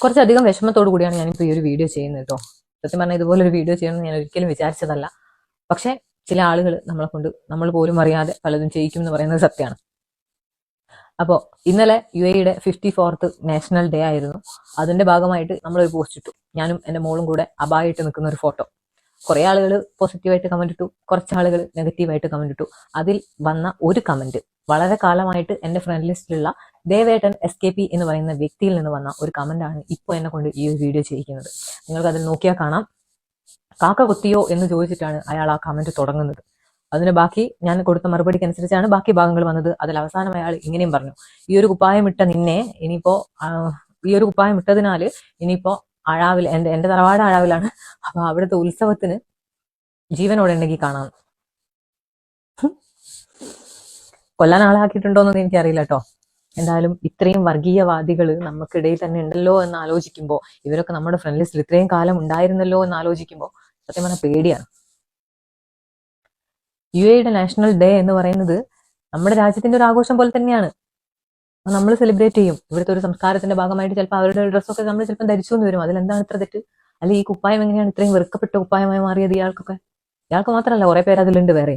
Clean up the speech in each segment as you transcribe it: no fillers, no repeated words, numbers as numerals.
കുറച്ചധികം വിഷമത്തോടു കൂടിയാണ് ഞാനിപ്പോൾ ഈ ഒരു വീഡിയോ ചെയ്യുന്നത് കേട്ടോ. സത്യം പറഞ്ഞാൽ ഇതുപോലൊരു വീഡിയോ ചെയ്യണമെന്ന് ഞാൻ ഒരിക്കലും വിചാരിച്ചതല്ല. പക്ഷെ ചില ആളുകൾ നമ്മളെ കൊണ്ട് നമ്മൾ പോലും അറിയാതെ പലതും ചെയ്യിക്കും എന്ന് പറയുന്നത് സത്യമാണ്. അപ്പോൾ ഇന്നലെ UAE-യുടെ 54th നാഷണൽ ഡേ ആയിരുന്നു. അതിന്റെ ഭാഗമായിട്ട് നമ്മളൊരു പോസ്റ്റ് ഇട്ടു. ഞാനും എൻ്റെ മോളും കൂടെ അബായിട്ട് നിൽക്കുന്ന ഒരു ഫോട്ടോ. കുറെ ആളുകൾ പോസിറ്റീവായിട്ട് കമന്റ് ഇട്ടു, കുറച്ച് ആളുകൾ നെഗറ്റീവായിട്ട് കമന്റ് ഇട്ടു. അതിൽ വന്ന ഒരു കമന്റ് വളരെ കാലമായിട്ട് എൻ്റെ ഫ്രണ്ട് ലിസ്റ്റിലുള്ള ദേവേട്ടൻ SKP എന്ന് പറയുന്ന വ്യക്തിയിൽ നിന്ന് വന്ന ഒരു കമന്റാണ് ഇപ്പോൾ എന്നെ കൊണ്ട് ഈ ഒരു വീഡിയോ ചെയ്യിക്കുന്നത്. നിങ്ങൾക്ക് അതിൽ നോക്കിയാൽ കാണാം. കാക്ക കൊത്തിയോ എന്ന് ചോദിച്ചിട്ടാണ് അയാൾ ആ കമന്റ് തുടങ്ങുന്നത്. അതിന് ബാക്കി ഞാൻ കൊടുത്ത മറുപടിക്ക് അനുസരിച്ചാണ് ബാക്കി ഭാഗങ്ങൾ വന്നത്. അതിൽ അവസാനം അയാൾ ഇങ്ങനെയും പറഞ്ഞു, ഈ ഒരു കുപ്പായം ഇട്ട നിന്നെ ഇനിയിപ്പോ ഈ ഒരു കുപ്പായം ഇട്ടതിനാല് ഇനിയിപ്പോ അഴാവിൽ എന്റെ തറവാട് അഴാവിലാണ്, അപ്പൊ അവിടുത്തെ ഉത്സവത്തിന് ജീവനോടെ ഉണ്ടെങ്കിൽ കാണാം. കൊല്ലാൻ ആളാക്കിയിട്ടുണ്ടോന്നൊന്നും എനിക്കറിയില്ല കേട്ടോ. എന്തായാലും ഇത്രയും വർഗീയവാദികൾ നമുക്കിടയിൽ തന്നെ ഉണ്ടല്ലോ എന്ന് ആലോചിക്കുമ്പോൾ, ഇവരൊക്കെ നമ്മുടെ ഫ്രണ്ട് ലിസ്റ്റിൽ ഇത്രയും കാലം ഉണ്ടായിരുന്നല്ലോ എന്ന് ആലോചിക്കുമ്പോൾ സത്യം പറഞ്ഞാൽ പേടിയാണ്. UAE-യുടെ നാഷണൽ ഡേ എന്ന് പറയുന്നത് നമ്മുടെ രാജ്യത്തിന്റെ ഒരു ആഘോഷം പോലെ തന്നെയാണ്. നമ്മൾ സെലിബ്രേറ്റ് ചെയ്യും. ഇവിടുത്തെ ഒരു സംസ്കാരത്തിന്റെ ഭാഗമായിട്ട് ചിലപ്പോൾ അവരുടെ ഡ്രസ്സൊക്കെ നമ്മൾ ചിലപ്പോൾ ധരിച്ചു എന്ന് വരും. അതിലെന്താണ് ഇത്ര തെറ്റ്? അല്ലെങ്കിൽ ഈ കുപ്പായം എങ്ങനെയാണ് ഇത്രയും വെറുക്കപ്പെട്ട കുപ്പായമായി മാറിയത് ഇയാൾക്കൊക്കെ? ഇയാൾക്ക് മാത്രമല്ല, കുറെ പേര് അതിലുണ്ട് വേറെ.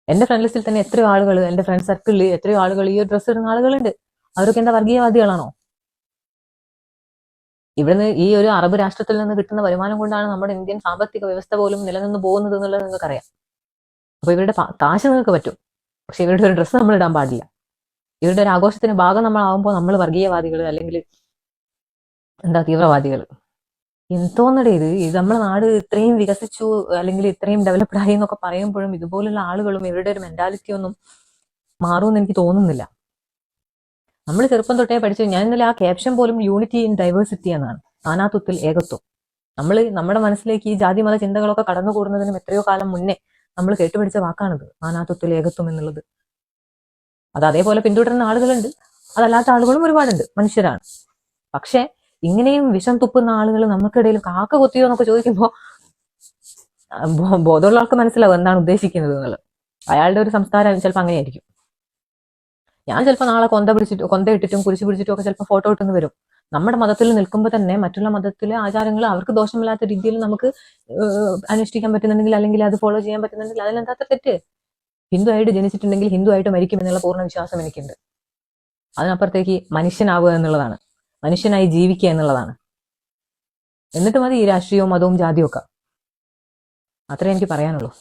എന്റെ ഫ്രണ്ട് ലിസ്റ്റിൽ തന്നെ എത്രയോ ആളുകൾ, എന്റെ ഫ്രണ്ട് സർക്കിളിൽ എത്രയോ ആളുകൾ ഈ ഒരു ഡ്രസ്സ് ഇടുന്ന ആളുകളുണ്ട്. അവരൊക്കെ എന്താ വർഗീയവാദികളാണോ? ഇവിടുന്ന് ഈ ഒരു അറബ് രാഷ്ട്രത്തിൽ നിന്ന് കിട്ടുന്ന വരുമാനം കൊണ്ടാണ് നമ്മുടെ ഇന്ത്യൻ സാമ്പത്തിക വ്യവസ്ഥ പോലും നിലനിന്ന് പോകുന്നത് എന്നുള്ളത് നിങ്ങൾക്കറിയാം. അപ്പൊ ഇവരുടെ കാശ് നിങ്ങൾക്ക് പറ്റും, പക്ഷെ ഇവരുടെ ഒരു ഡ്രസ്സ് നമ്മൾ ഇടാൻ പാടില്ല. ഇവരുടെ ഒരു ആഘോഷത്തിന്റെ ഭാഗം നമ്മളാവുമ്പോൾ നമ്മൾ വർഗീയവാദികൾ അല്ലെങ്കിൽ എന്താ തീവ്രവാദികൾ. എന്തോന്നടേ ഇത് നമ്മളെ നാട് ഇത്രയും വികസിച്ചു അല്ലെങ്കിൽ ഇത്രയും ഡെവലപ്ഡ് ആയി എന്നൊക്കെ പറയുമ്പോഴും ഇതുപോലുള്ള ആളുകളും ഇവരുടെ ഒരു മെന്റാലിറ്റി ഒന്നും മാറുമെന്ന് എനിക്ക് തോന്നുന്നില്ല. നമ്മൾ ചെറുപ്പം തൊട്ടേ പഠിച്ചു. ഞാൻ ഇന്നലെ ആ ക്യാപ്ഷൻ പോലും യൂണിറ്റി ഇൻ ഡൈവേഴ്സിറ്റി എന്നാണ്, നാനാത്വത്തിൽ ഏകത്വം. നമ്മുടെ മനസ്സിലേക്ക് ഈ ജാതി മത ചിന്തകളൊക്കെ കടന്നുകൂടുന്നതിനും എത്രയോ കാലം മുന്നേ നമ്മൾ കേട്ടുപിടിച്ച വാക്കാണിത്, നാനാത്വത്തിൽ ഏകത്വം എന്നുള്ളത്. അത് അതേപോലെ പിന്തുടരുന്ന ആളുകളുണ്ട്, അതല്ലാത്ത ആളുകളും ഒരുപാടുണ്ട്, മനുഷ്യരാണ്. പക്ഷെ ഇങ്ങനെയും വിഷം തുപ്പുന്ന ആളുകൾ നമുക്കിടയിൽ കാക്ക കൊത്തിയോ എന്നൊക്കെ ചോദിക്കുമ്പോൾ ബോധമുള്ള ആൾക്ക് മനസ്സിലാവും എന്താണ് ഉദ്ദേശിക്കുന്നത് എന്നുള്ളത്. അയാളുടെ ഒരു സംസ്കാരം ചിലപ്പോൾ അങ്ങനെയായിരിക്കും. ഞാൻ ചിലപ്പോൾ നാളെ കൊന്ത ഇട്ടിട്ടും കുരിശ് പിടിച്ചിട്ടും ഒക്കെ ചിലപ്പോൾ ഫോട്ടോ ഇട്ടെന്ന് വരും. നമ്മുടെ മതത്തിൽ നിൽക്കുമ്പോൾ തന്നെ മറ്റുള്ള മതത്തിലെ ആചാരങ്ങൾ അവർക്ക് ദോഷമില്ലാത്ത രീതിയിൽ നമുക്ക് അനുഷ്ഠിക്കാൻ പറ്റുന്നുണ്ടെങ്കിൽ, അല്ലെങ്കിൽ അത് ഫോളോ ചെയ്യാൻ പറ്റുന്നുണ്ടെങ്കിൽ അതിലെന്താ തെറ്റ്? ഹിന്ദു ആയിട്ട് ജനിച്ചിട്ടുണ്ടെങ്കിൽ ഹിന്ദു ആയിട്ട് മരിക്കും എന്നുള്ള പൂർണ്ണ വിശ്വാസം എനിക്കുണ്ട്. അതിനപ്പുറത്തേക്ക് മനുഷ്യനാവുക എന്നുള്ളതാണ്, മനുഷ്യനായി ജീവിക്കുക എന്നുള്ളതാണ്. എന്നിട്ട് മതി ഈ രാഷ്ട്രീയവും മതവും ജാതിയും ഒക്കെ. അത്രേ എനിക്ക് പറയാനുള്ളൂ.